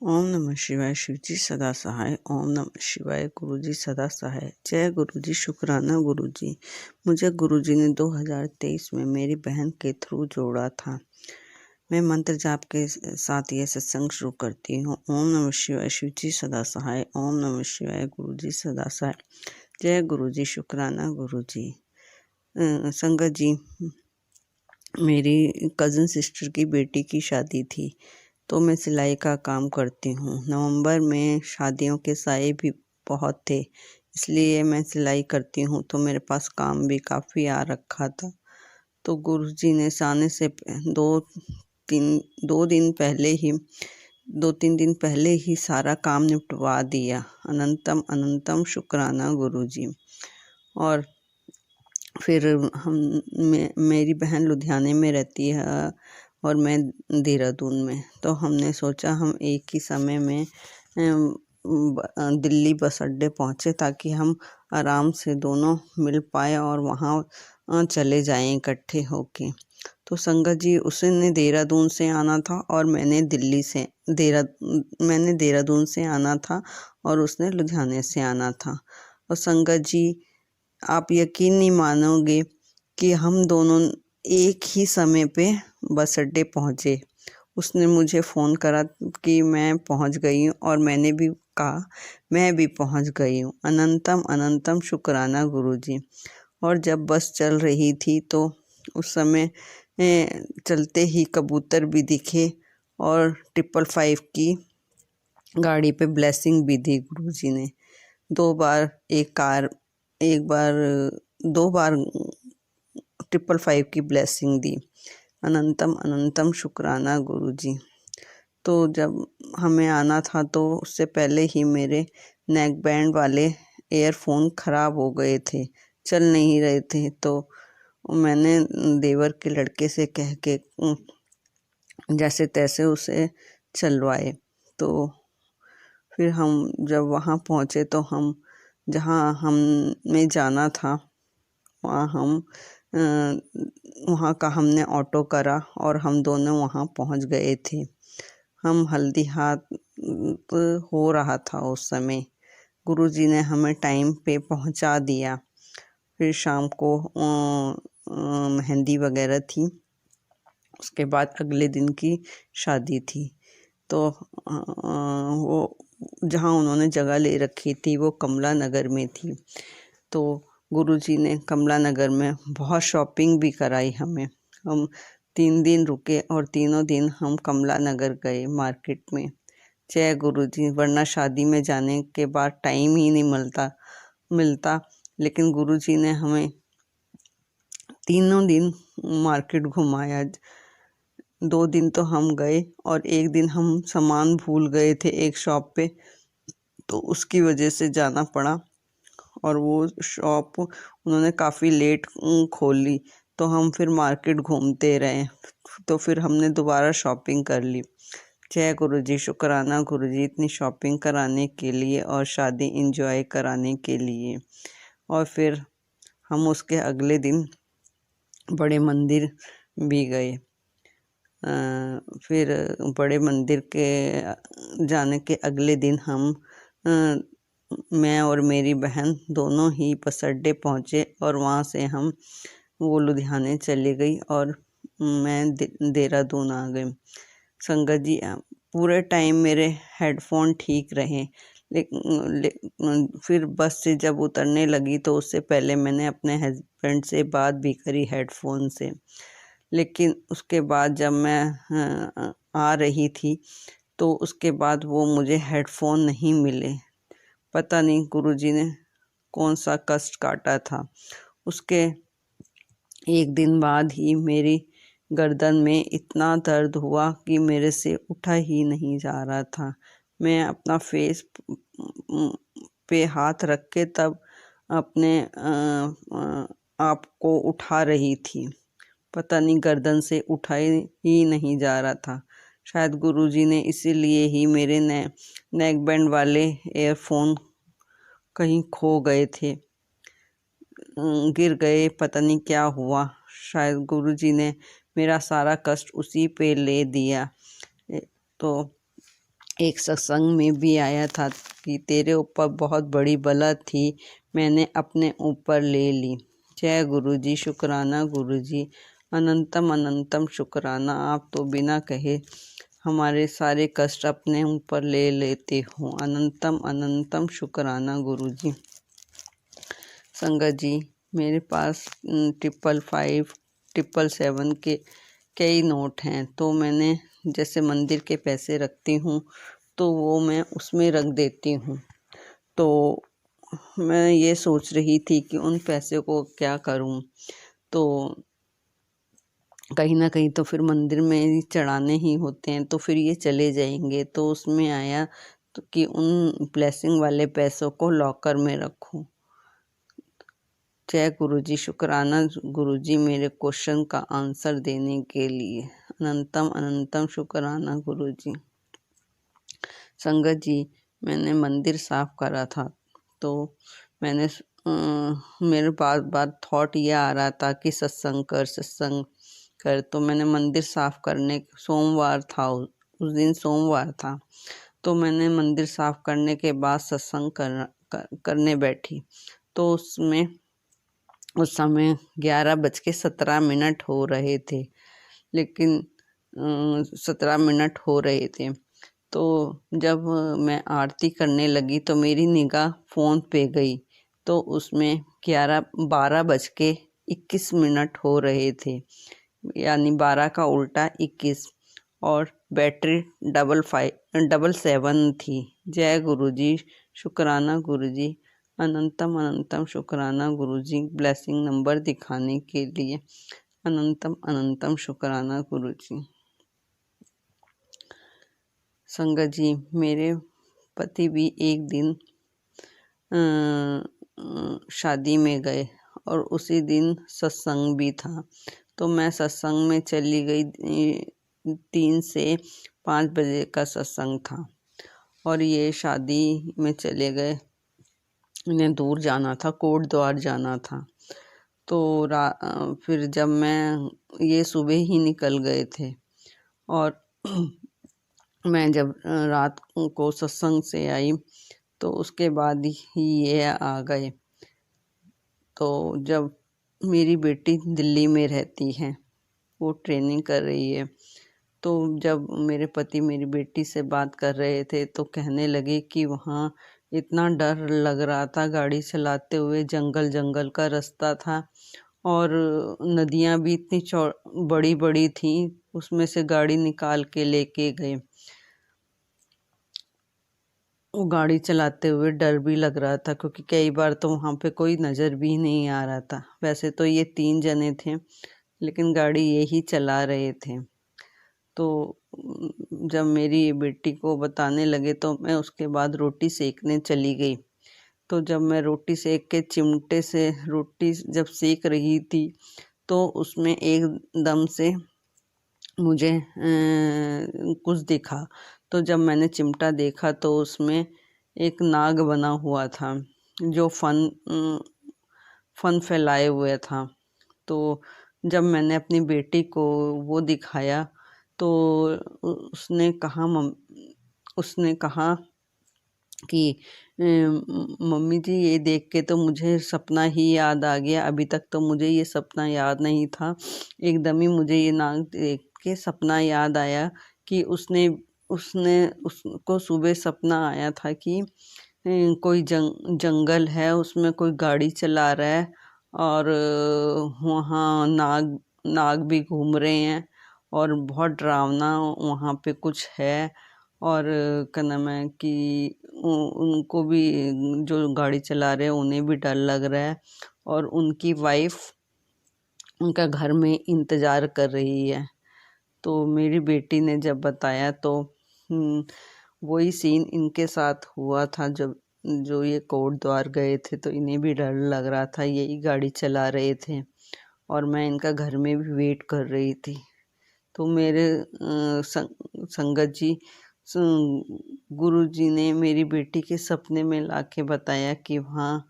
ओम नमः शिवाय। शिवजी सदा सहाय। ओम नमः शिवाय। गुरुजी सदा सहाय। जय गुरुजी। शुक्राना गुरुजी। मुझे गुरुजी ने 2023 में मेरी बहन के थ्रू जोड़ा था। मैं मंत्र जाप के साथ ये सत्संग शुरू करती हूँ। ओम नमः शिवाय। शिवजी सदा सहाय। ओम नमः शिवाय। गुरुजी सदा सहाय। जय गुरुजी। शुक्राना गुरुजी। संगत जी, मेरी कज़न सिस्टर की बेटी की शादी थी, तो मैं सिलाई का काम करती हूँ। नवंबर में शादियों के साए भी बहुत थे, इसलिए मैं सिलाई करती हूँ, तो मेरे पास काम भी काफ़ी आ रखा था। तो गुरुजी ने आने से दो तीन दिन पहले ही सारा काम निपटवा दिया। अनंतम अनंतम शुक्राना गुरुजी। और फिर मेरी बहन लुधियाने में रहती है और मैं देहरादून में, तो हमने सोचा हम एक ही समय में दिल्ली बस अड्डे पहुँचे, ताकि हम आराम से दोनों मिल पाए और वहाँ चले जाएं इकट्ठे होके। तो संगत जी, उसने देहरादून से आना था और मैंने देहरादून से आना था और उसने लुधियाने से आना था। और संगत जी, आप यकीन नहीं मानोगे कि हम दोनों एक ही समय पे बस अड्डे पहुँचे। उसने मुझे फ़ोन करा कि मैं पहुँच गई हूँ, और मैंने भी कहा मैं भी पहुँच गई हूँ। अनंतम अनंतम शुक्राना गुरुजी। और जब बस चल रही थी तो उस समय चलते ही कबूतर भी दिखे और 555 की गाड़ी पे ब्लेसिंग भी दी गुरुजी ने। दो बार 555 की ब्लेसिंग दी। अनंतम अनंतम शुक्राना गुरुजी। तो जब हमें आना था तो उससे पहले ही मेरे नेक बैंड वाले एयरफोन ख़राब हो गए थे, चल नहीं रहे थे। तो मैंने देवर के लड़के से कह के जैसे तैसे उसे चलवाए। तो फिर हम जब वहाँ पहुँचे तो हम जहाँ हमें जाना था वहाँ का हमने ऑटो करा और हम दोनों वहाँ पहुँच गए थे। हम हल्दी हाथ हो रहा था उस समय। गुरुजी ने हमें टाइम पे पहुँचा दिया। फिर शाम को मेहंदी वगैरह थी। उसके बाद अगले दिन की शादी थी। तो वो जहाँ उन्होंने जगह ले रखी थी वो कमला नगर में थी। तो गुरुजी ने कमला नगर में बहुत शॉपिंग भी कराई हमें। हम 3 दिन रुके और तीनों दिन हम कमला नगर गए मार्केट में। जय गुरुजी। वरना शादी में जाने के बाद टाइम ही नहीं मिलता, लेकिन गुरुजी ने हमें तीनों दिन मार्केट घुमाया। 2 दिन तो हम गए और एक दिन हम सामान भूल गए थे एक शॉप पे, तो उसकी वजह से जाना पड़ा। और वो शॉप उन्होंने काफ़ी लेट खोली, तो हम फिर मार्केट घूमते रहे। तो फिर हमने दोबारा शॉपिंग कर ली। जय गुरुजी। शुक्राना गुरुजी, इतनी शॉपिंग कराने के लिए और शादी एंजॉय कराने के लिए। और फिर हम उसके अगले दिन बड़े मंदिर भी गए। फिर बड़े मंदिर के जाने के अगले दिन मैं और मेरी बहन दोनों ही बस अड्डे पहुँचे और वहाँ से वो लुधियाने चली गई और मैं देहरादून आ गई। संगत जी, पूरे टाइम मेरे हेडफोन ठीक रहे, लेकिन फिर बस से जब उतरने लगी तो उससे पहले मैंने अपने हस्बैंड से बात भी करी हेडफोन से। लेकिन उसके बाद जब मैं आ रही थी तो उसके बाद वो मुझे हेडफोन नहीं मिले। पता नहीं गुरुजी ने कौन सा कष्ट काटा था। उसके एक दिन बाद ही मेरी गर्दन में इतना दर्द हुआ कि मेरे से उठा ही नहीं जा रहा था। मैं अपना फेस पे हाथ रख के तब अपने आप को उठा रही थी। पता नहीं गर्दन से उठाई ही नहीं जा रहा था। शायद गुरुजी ने इसीलिए ही मेरे नेक बैंड वाले एयरफोन कहीं खो गए थे, गिर गए, पता नहीं क्या हुआ। शायद गुरुजी ने मेरा सारा कष्ट उसी पे ले दिया। तो एक सत्संग में भी आया था कि तेरे ऊपर बहुत बड़ी बला थी, मैंने अपने ऊपर ले ली। जय गुरु जी, शुक्राना गुरु जी, अनंतम अनंतम शुक्राना। आप तो बिना कहे हमारे सारे कष्ट अपने ऊपर ले लेते हो। अनंतम अनंतम शुक्राना गुरु जी। संगत जी, मेरे पास 555, 777 के कई नोट हैं, तो मैंने जैसे मंदिर के पैसे रखती हूँ तो वो मैं उसमें रख देती हूँ। तो मैं ये सोच रही थी कि उन पैसे को क्या करूँ, तो कहीं ना कहीं तो फिर मंदिर में चढ़ाने ही होते हैं, तो फिर ये चले जाएंगे। तो उसमें आया तो कि उन ब्लेसिंग वाले पैसों को लॉकर में रखूँ। जय गुरु जी, शुक्राना गुरु जी मेरे क्वेश्चन का आंसर देने के लिए। अनंतम अनंतम शुक्राना गुरु जी। संगत जी, मैंने मंदिर साफ करा था, तो मैंने मेरे बार बार थॉट ये आ रहा था कि सत्संग कर। तो मैंने मंदिर साफ करने, सोमवार था उस दिन सोमवार था, तो मैंने मंदिर साफ करने के बाद सत्संग करने बैठी। तो उस समय 11:17 हो रहे थे, लेकिन 17 मिनट हो रहे थे। तो जब मैं आरती करने लगी तो मेरी निगाह फ़ोन पे गई, तो उसमें 12:21 हो रहे थे, यानी 12 का उल्टा 21, और बैटरी 777 थी। जय गुरु जी, शुक्राना गुरु जी, अनंतम अनंतम शुक्राना गुरु जी ब्लेसिंग नंबर दिखाने के लिए। अनंतम अनंतम शुक्राना गुरु जी। संगत जी, मेरे पति भी एक दिन शादी में गए और उसी दिन सत्संग भी था, तो मैं सत्संग में चली गई। 3 से 5 बजे का सत्संग था और ये शादी में चले गए। इन्हें दूर जाना था, कोट द्वार जाना था। तो फिर जब ये सुबह ही निकल गए थे और मैं जब रात को सत्संग से आई तो उसके बाद ही ये आ गए। तो जब मेरी बेटी दिल्ली में रहती है, वो ट्रेनिंग कर रही है, तो जब मेरे पति मेरी बेटी से बात कर रहे थे तो कहने लगे कि वहाँ इतना डर लग रहा था गाड़ी चलाते हुए, जंगल जंगल का रास्ता था और नदियाँ भी इतनी बड़ी बड़ी थी, उसमें से गाड़ी निकाल के लेके गए। वो गाड़ी चलाते हुए डर भी लग रहा था, क्योंकि कई बार तो वहाँ पे कोई नज़र भी नहीं आ रहा था। वैसे तो ये 3 जने थे, लेकिन गाड़ी ये ही चला रहे थे। तो जब मेरी बेटी को बताने लगे तो मैं उसके बाद रोटी सेकने चली गई। तो जब मैं रोटी सेक के चिमटे से रोटी जब सेक रही थी तो उसमें एकदम से मुझे कुछ दिखा। तो जब मैंने चिमटा देखा तो उसमें एक नाग बना हुआ था जो फन फैलाए हुए था। तो जब मैंने अपनी बेटी को वो दिखाया तो उसने कहा कि मम्मी जी, ये देख के तो मुझे सपना ही याद आ गया, अभी तक तो मुझे ये सपना याद नहीं था। एकदम ही मुझे ये नाग देख के सपना याद आया कि उसको सुबह सपना आया था कि कोई जंगल है, उसमें कोई गाड़ी चला रहा है और वहाँ नाग नाग भी घूम रहे हैं और बहुत डरावना वहाँ पे कुछ है। और क्या नाम है कि उनको भी, जो गाड़ी चला रहे हैं उन्हें भी डर लग रहा है और उनकी वाइफ उनका घर में इंतज़ार कर रही है। तो मेरी बेटी ने जब बताया तो वही सीन इनके साथ हुआ था। जब जो ये कोट द्वार गए थे तो इन्हें भी डर लग रहा था, यही गाड़ी चला रहे थे और मैं इनका घर में भी वेट कर रही थी। तो मेरे संगत जी, गुरु जी ने मेरी बेटी के सपने में लाके बताया कि वहाँ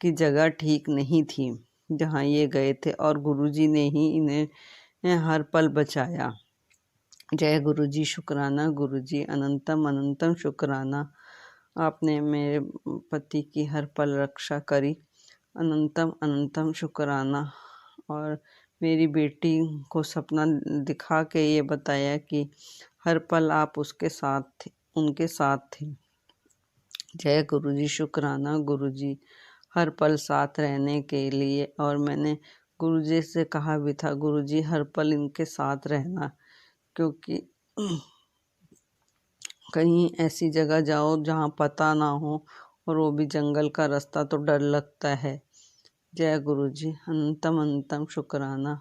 की जगह ठीक नहीं थी जहाँ ये गए थे और गुरु जी ने ही इन्हें हर पल बचाया। जय गुरु जी, शुक्राना गुरु जी, अनंतम अनंतम शुक्राना। आपने मेरे पति की हर पल रक्षा करी, अनंतम अनंतम शुक्राना। और मेरी बेटी को सपना दिखा के ये बताया कि हर पल आप उसके साथ थे, उनके साथ थे। जय गुरु जी, शुक्राना गुरु जी, हर पल साथ रहने के लिए। और मैंने गुरु जी से कहा भी था, गुरु जी हर पल इनके साथ रहना, क्योंकि कहीं ऐसी जगह जाओ जहाँ पता ना हो, और वो भी जंगल का रास्ता, तो डर लगता है। जय गुरु जी, अनंतम अनंतम शुक्राना।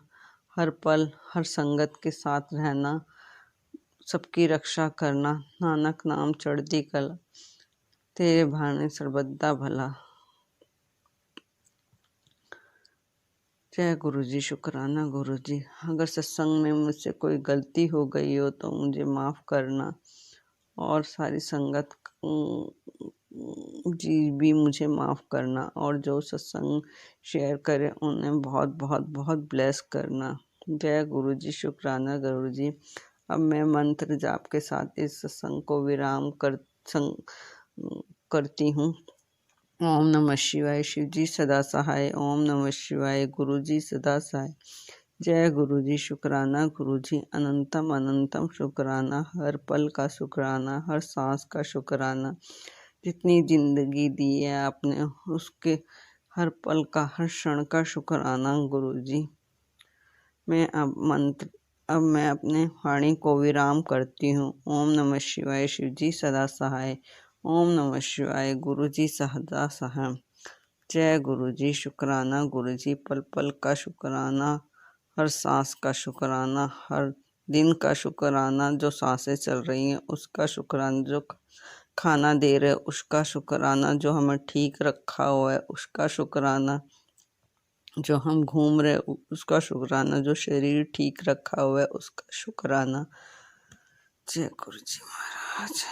हर पल हर संगत के साथ रहना, सबकी रक्षा करना, नानक नाम चढ़ती कला, तेरे भाने सर्वदा भला। जय गुरु जी, शुक्राना गुरु जी। अगर सत्संग में मुझसे कोई गलती हो गई हो तो मुझे माफ़ करना, और सारी संगत जी भी मुझे माफ़ करना, और जो सत्संग शेयर करे उन्हें बहुत बहुत बहुत ब्लेस करना। जय गुरु जी, शुक्राना गुरु जी। अब मैं मंत्र जाप के साथ इस सत्संग को विराम करती हूँ। ओम नमः शिवाय, शिव जी सदा सहाय। ओम नमः शिवाय, गुरु जी सदा सहाय। जय गुरु जी, शुक्राना गुरु जी, अनंतम अनंतम शुक्राना। हर पल का शुक्राना, हर सांस का शुक्राना। जितनी जिंदगी दी है आपने, उसके हर पल का, हर क्षण का शुक्राना गुरु जी। अब मैं अपने वाणी को विराम करती हूँ। ओम नमः शिवाय, शिव जी सदा सहाय। ओम नमः शिवाय, गुरु जी सदा सहाय। जय गुरु जी, शुक्राना गुरु जी, पल पल का शुक्राना, हर सांस का शुक्राना, हर दिन का शुक्राना, जो सांसें चल रही हैं उसका शुक्राना, जो खाना दे रहे उसका शुक्राना, जो हमें ठीक रखा हुआ है उसका शुक्राना, जो हम घूम रहे उसका शुक्राना, जो शरीर ठीक रखा हुआ है उसका शुक्राना। जय गुरु जी महाराज।